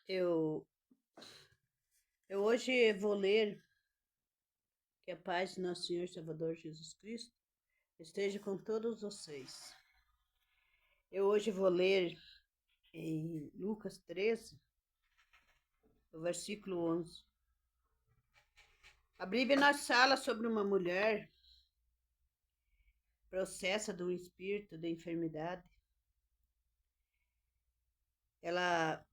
Eu, eu hoje vou ler que a paz de nosso Senhor e Salvador Jesus Cristo esteja com todos vocês. Eu hoje vou ler em Lucas 13, o versículo 11. A Bíblia nos fala sobre uma mulher possessa de um espírito de enfermidade. Ela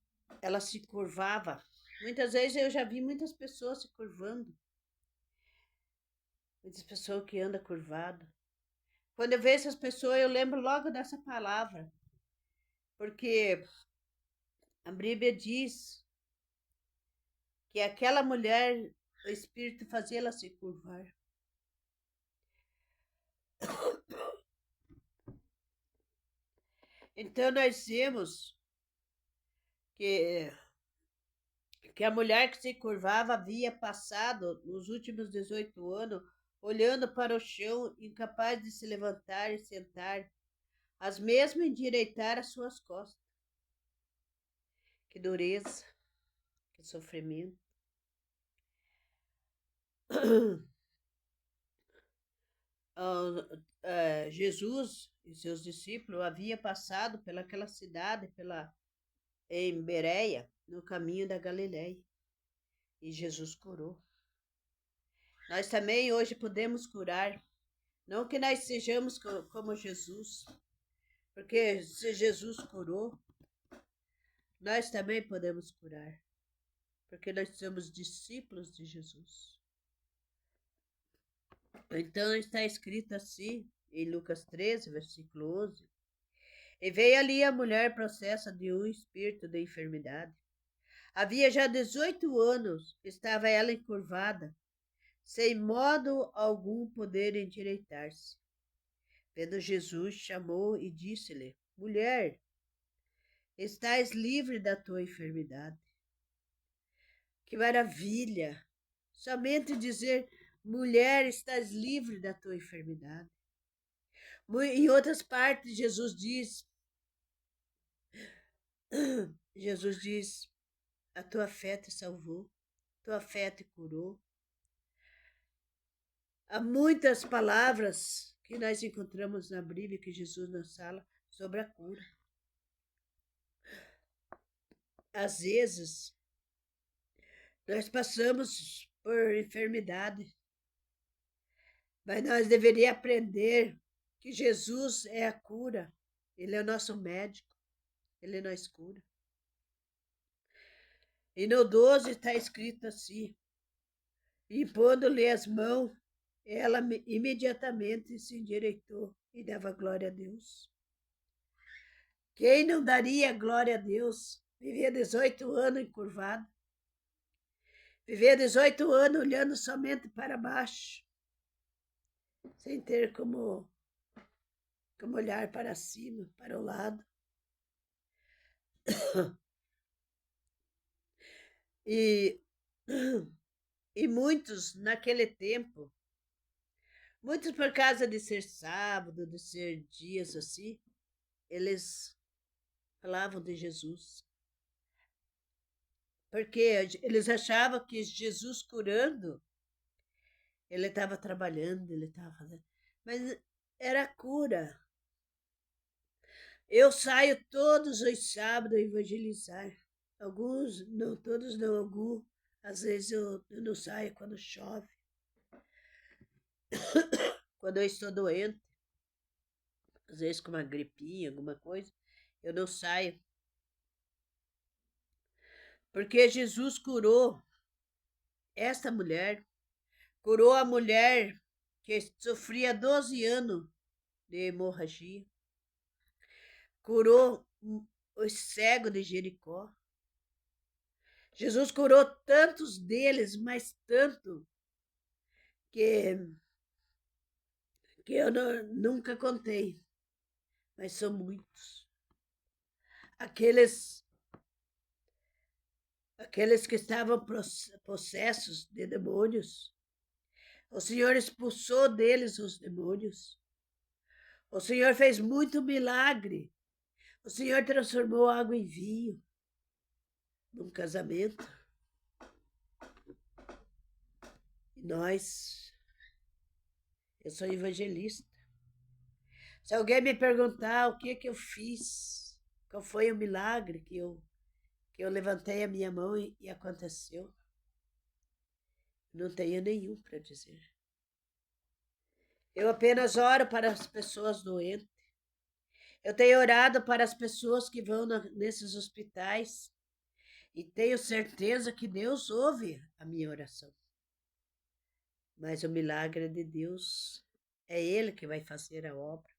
se curvava. Muitas vezes eu já vi muitas pessoas se curvando. Muitas pessoas que andam curvado. Quando eu vejo essas pessoas, eu lembro logo dessa palavra. Porque a Bíblia diz que aquela mulher, o Espírito fazia ela se curvar. Então nós vemos que, que a mulher que se curvava havia passado nos últimos 18 anos olhando para o chão, incapaz de se levantar e sentar, as mesmas endireitar as suas costas. Que dureza, que sofrimento. Jesus e seus discípulos haviam passado pelaquela cidade, em Bereia, no caminho da Galileia, e Jesus curou. Nós também hoje podemos curar, não que nós sejamos como Jesus, porque se Jesus curou, nós também podemos curar, porque nós somos discípulos de Jesus. Então está escrito assim, em Lucas 13, versículo 11, e veio ali a mulher possessa de um espírito de enfermidade. Havia já 18 anos, estava ela encurvada, sem modo algum poder endireitar-se. Vendo Jesus, chamou e disse-lhe: Mulher, estás livre da tua enfermidade. Que maravilha! Somente dizer, mulher, estás livre da tua enfermidade. Em outras partes, Jesus diz, a tua fé te salvou, tua fé te curou. Há muitas palavras que nós encontramos na Bíblia que Jesus nos fala sobre a cura. Às vezes, nós passamos por enfermidade, mas nós deveríamos aprender que Jesus é a cura. Ele é o nosso médico, ele nos cura. E no 12 está escrito assim, impondo-lhe as mãos, ela imediatamente se endireitou e dava glória a Deus. Quem não daria glória a Deus? Vivia 18 anos encurvado. Vivia 18 anos olhando somente para baixo, sem ter como olhar para cima, para o lado. E, e muitos, naquele tempo, muitos por causa de ser sábado, de ser dias assim, eles falavam de Jesus. Porque eles achavam que Jesus curando, ele estava trabalhando, ele estava fazendo. Mas era cura. Eu saio todos os sábados a evangelizar. Alguns, não todos, não, alguns. Às vezes eu não saio quando chove. Quando eu estou doente, às vezes com uma gripinha, alguma coisa, eu não saio. Porque Jesus curou esta mulher, curou a mulher que sofria 12 anos de hemorragia, curou os cegos de Jericó. Jesus curou tantos deles, mas tanto, que eu nunca contei, mas são muitos. Aqueles que estavam possessos de demônios, o Senhor expulsou deles os demônios. O Senhor fez muito milagre. O Senhor transformou água em vinho. num casamento. E eu sou evangelista. Se alguém me perguntar o que eu fiz, qual foi o milagre que eu levantei a minha mão e aconteceu, não tenho nenhum para dizer. Eu apenas oro para as pessoas doentes. Eu tenho orado para as pessoas que vão nesses hospitais e tenho certeza que Deus ouve a minha oração. Mas o milagre é de Deus. É Ele que vai fazer a obra.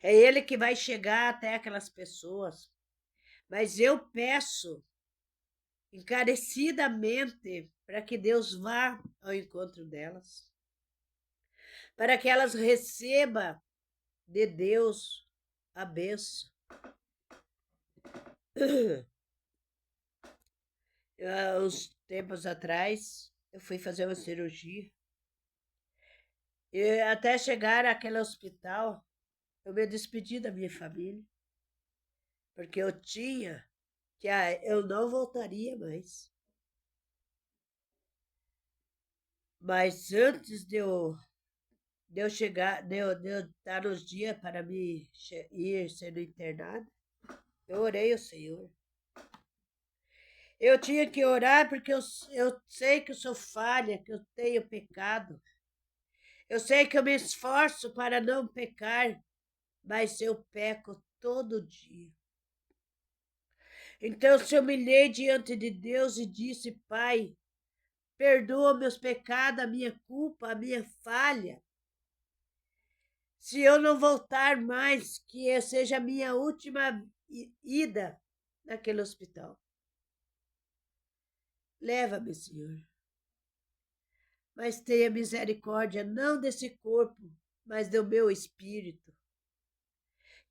É Ele que vai chegar até aquelas pessoas. Mas eu peço encarecidamente para que Deus vá ao encontro delas. Para que elas recebam de Deus a bênção. Há uns tempos atrás, eu fui fazer uma cirurgia. E até chegar àquele hospital, eu me despedi da minha família. Porque eu tinha que eu não voltaria mais. Mas antes de eu chegar, de eu estar nos dias para me ir sendo internado, eu orei ao Senhor. Eu tinha que orar porque eu sei que eu sou falha, que eu tenho pecado. Eu sei que eu me esforço para não pecar, mas eu peco todo dia. Então se humilhei diante de Deus e disse, Pai, perdoa meus pecados, a minha culpa, a minha falha. Se eu não voltar mais, que seja a minha última ida naquele hospital. Leva-me, Senhor. Mas tenha misericórdia não desse corpo, mas do meu espírito.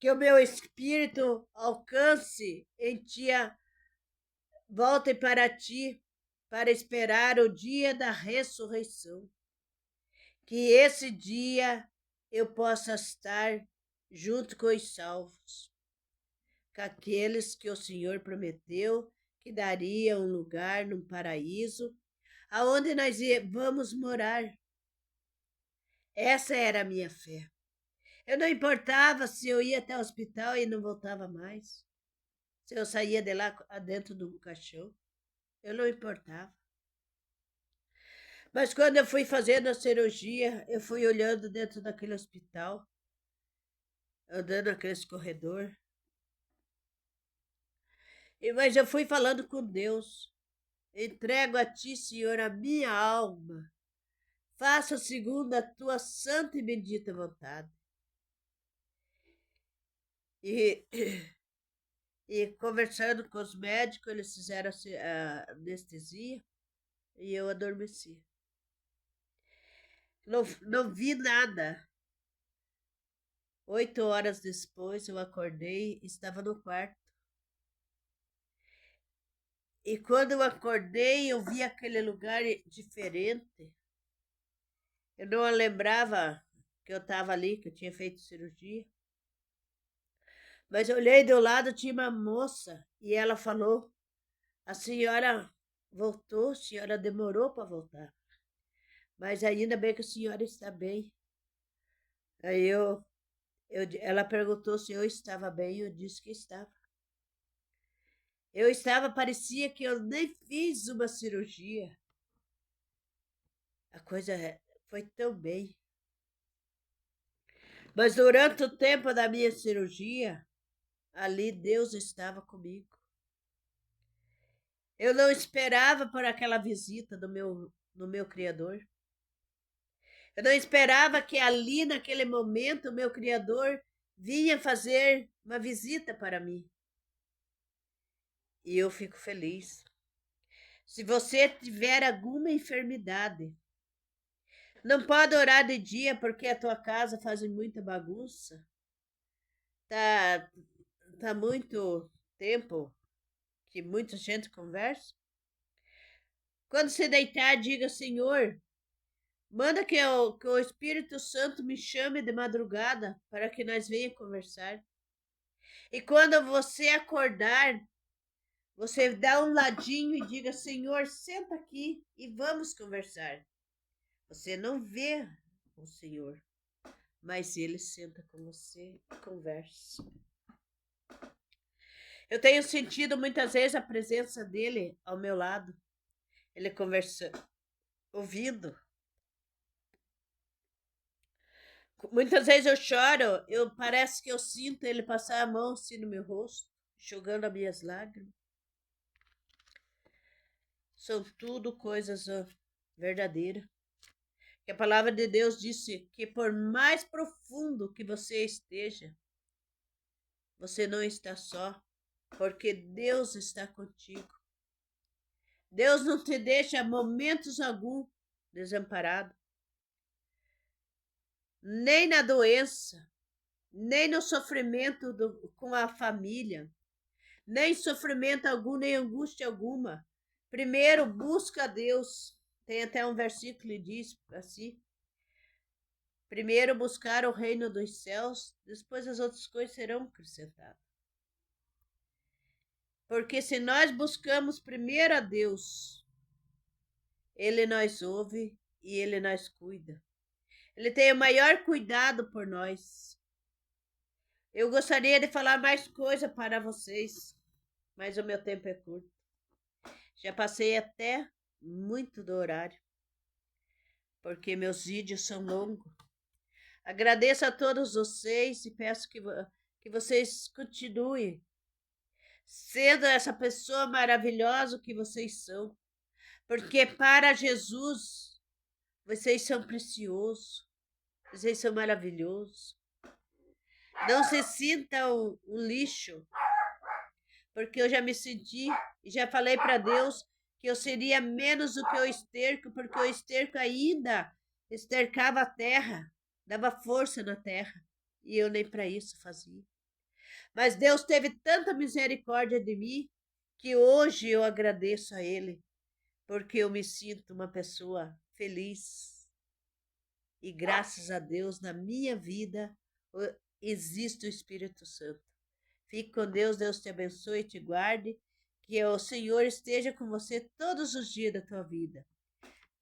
Que o meu espírito alcance em ti, volte para ti, para esperar o dia da ressurreição. Que esse dia eu possa estar junto com os salvos, com aqueles que o Senhor prometeu que daria um lugar no paraíso, aonde nós vamos morar. Essa era a minha fé. Eu não importava se eu ia até o hospital e não voltava mais, se eu saía de lá dentro do caixão, eu não importava. Mas quando eu fui fazendo a cirurgia, eu fui olhando dentro daquele hospital, andando naquele corredor. Mas eu fui falando com Deus. Entrego a ti, Senhor, a minha alma. Faça segundo a tua santa e bendita vontade. E conversando com os médicos, eles fizeram a anestesia e eu adormeci. Não vi nada. 8 horas depois eu acordei e estava no quarto. E quando eu acordei, eu vi aquele lugar diferente. Eu não lembrava que eu estava ali, que eu tinha feito cirurgia. Mas eu olhei do lado, tinha uma moça e ela falou, a senhora voltou, a senhora demorou para voltar. Mas ainda bem que a senhora está bem. Aí ela perguntou se eu estava bem e eu disse que estava. Eu estava, parecia que eu nem fiz uma cirurgia. A coisa foi tão bem. Mas durante o tempo da minha cirurgia, ali Deus estava comigo. Eu não esperava por aquela visita do meu Criador. Eu não esperava que ali, naquele momento, o meu Criador vinha fazer uma visita para mim. E eu fico feliz. Se você tiver alguma enfermidade, não pode orar de dia porque a tua casa faz muita bagunça. Tá muito tempo que muita gente conversa. Quando se deitar, diga, Senhor, manda que o Espírito Santo me chame de madrugada para que nós venha conversar. E quando você acordar, Você dá um ladinho e diga: Senhor, senta aqui e vamos conversar. Você não vê o Senhor, mas Ele senta com você e conversa. Eu tenho sentido muitas vezes a presença dele ao meu lado. Ele conversando, ouvindo. Muitas vezes eu choro, parece que eu sinto ele passar a mão assim no meu rosto, enxugando as minhas lágrimas. São tudo coisas verdadeiras. Que a palavra de Deus disse que por mais profundo que você esteja, você não está só, porque Deus está contigo. Deus não te deixa momentos algum desamparado. Nem na doença, nem no sofrimento com a família, nem sofrimento algum, nem angústia alguma. Primeiro busca a Deus. Tem até um versículo que diz assim: primeiro buscar o reino dos céus, depois as outras coisas serão acrescentadas. Porque se nós buscamos primeiro a Deus, Ele nos ouve e Ele nos cuida. Ele tem o maior cuidado por nós. Eu gostaria de falar mais coisa para vocês, mas o meu tempo é curto. Já passei até muito do horário, porque meus vídeos são longos. Agradeço a todos vocês e peço que vocês continuem sendo essa pessoa maravilhosa que vocês são, porque para Jesus vocês são preciosos, vocês são maravilhosos. Não se sintam um lixo, porque eu já me senti e já falei para Deus que eu seria menos do que o esterco, porque o esterco ainda estercava a terra, dava força na terra, e eu nem para isso fazia. Mas Deus teve tanta misericórdia de mim que hoje eu agradeço a Ele, porque eu me sinto uma pessoa feliz. E graças a Deus, na minha vida, existe o Espírito Santo. Fique com Deus, Deus te abençoe e te guarde, que o Senhor esteja com você todos os dias da tua vida.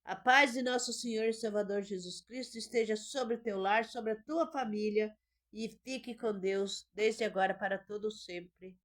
A paz de nosso Senhor e Salvador Jesus Cristo esteja sobre o teu lar, sobre a tua família, e fique com Deus desde agora para todo sempre.